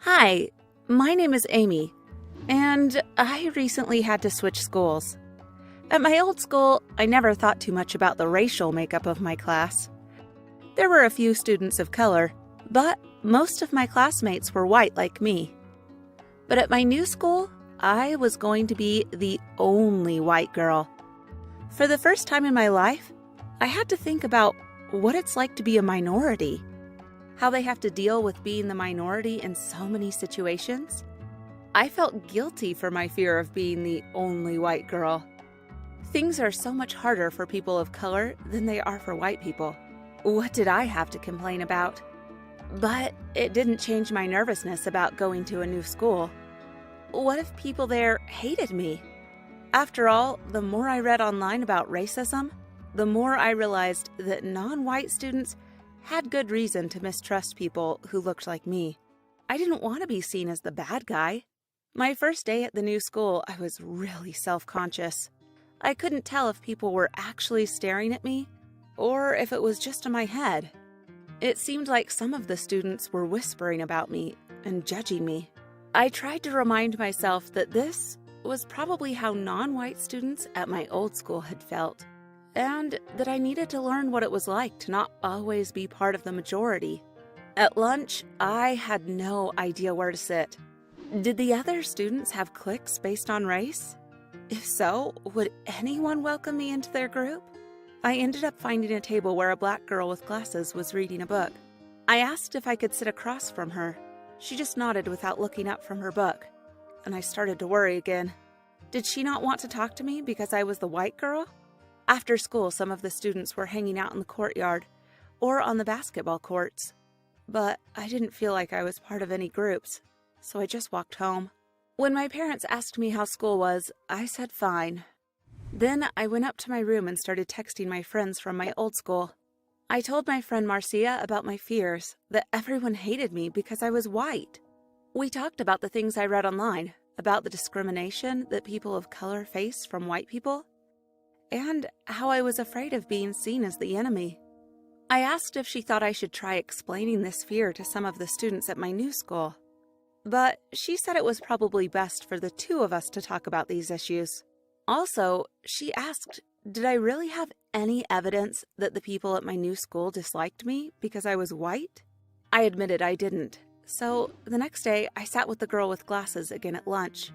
Hi, my name is Amy, and I recently had to switch schools. At my old school, I never thought too much about the racial makeup of my class. There were a few students of color, but most of my classmates were white like me. But at my new school, I was going to be the only white girl. For the first time in my life, I had to think about what it's like to be a minority. How they have to deal with being the minority in so many situations. I felt guilty for my fear of being the only white girl. Things are so much harder for people of color than they are for white people. What did I have to complain about? But it didn't change my nervousness about going to a new school. What if people there hated me? After all, the more I read online about racism, the more I realized that non-white students had good reason to mistrust people who looked like me. I didn't want to be seen as the bad guy. My first day at the new school, I was really self-conscious. I couldn't tell if people were actually staring at me or if it was just in my head. It seemed like some of the students were whispering about me and judging me. I tried to remind myself that this was probably how non-white students at my old school had felt, and that I needed to learn what it was like to not always be part of the majority. At lunch, I had no idea where to sit. Did the other students have cliques based on race? If so, would anyone welcome me into their group? I ended up finding a table where a black girl with glasses was reading a book. I asked if I could sit across from her. She just nodded without looking up from her book, and I started to worry again. Did she not want to talk to me because I was the white girl? After school, some of the students were hanging out in the courtyard or on the basketball courts, but I didn't feel like I was part of any groups, so I just walked home. When my parents asked me how school was, I said fine. Then I went up to my room and started texting my friends from my old school. I told my friend Marcia about my fears, that everyone hated me because I was white. We talked about the things I read online, about the discrimination that people of color face from white people, and how I was afraid of being seen as the enemy. I asked if she thought I should try explaining this fear to some of the students at my new school, but she said it was probably best for the two of us to talk about these issues. Also, she asked, did I really have any evidence that the people at my new school disliked me because I was white? I admitted I didn't, so the next day I sat with the girl with glasses again at lunch,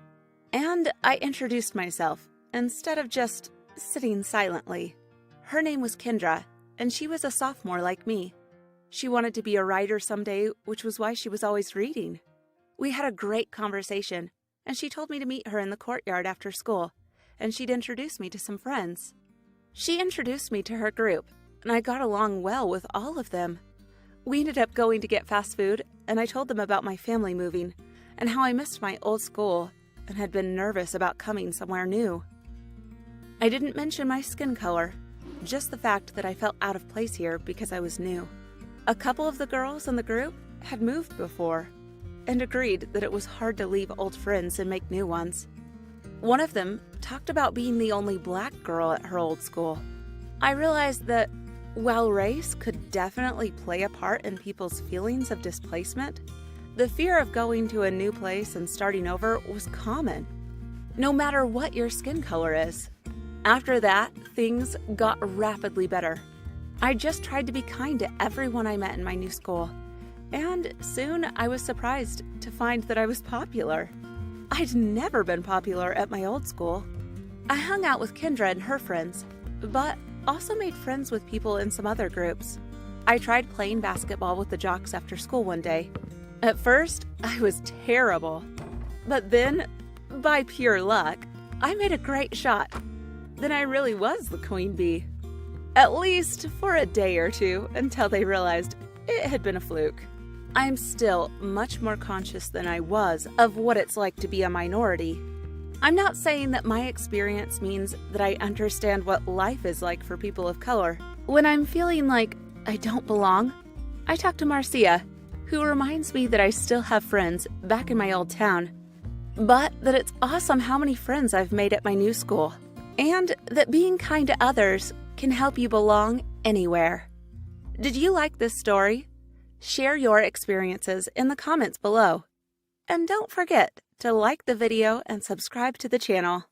and I introduced myself instead of just sitting silently. Her name was Kendra, and she was a sophomore like me. She wanted to be a writer someday, which was why she was always reading. We had a great conversation, and she told me to meet her in the courtyard after school, and she'd introduce me to some friends. She introduced me to her group, and I got along well with all of them. We ended up going to get fast food, and I told them about my family moving, and how I missed my old school, and had been nervous about coming somewhere new. I didn't mention my skin color, just the fact that I felt out of place here because I was new. A couple of the girls in the group had moved before, and agreed that it was hard to leave old friends and make new ones. One of them talked about being the only black girl at her old school. I realized that while race could definitely play a part in people's feelings of displacement, the fear of going to a new place and starting over was common, no matter what your skin color is. After that, things got rapidly better. I just tried to be kind to everyone I met in my new school, and soon I was surprised to find that I was popular. I'd never been popular at my old school. I hung out with Kendra and her friends, but also made friends with people in some other groups. I tried playing basketball with the jocks after school one day. At first, I was terrible, but then, by pure luck, I made a great shot. Then I really was the queen bee. At least for a day or two, until they realized it had been a fluke. I'm still much more conscious than I was of what it's like to be a minority. I'm not saying that my experience means that I understand what life is like for people of color. When I'm feeling like I don't belong, I talk to Marcia, who reminds me that I still have friends back in my old town, but that it's awesome how many friends I've made at my new school, and that being kind to others can help you belong anywhere. Did you like this story? Share your experiences in the comments below. And don't forget to like the video and subscribe to the channel.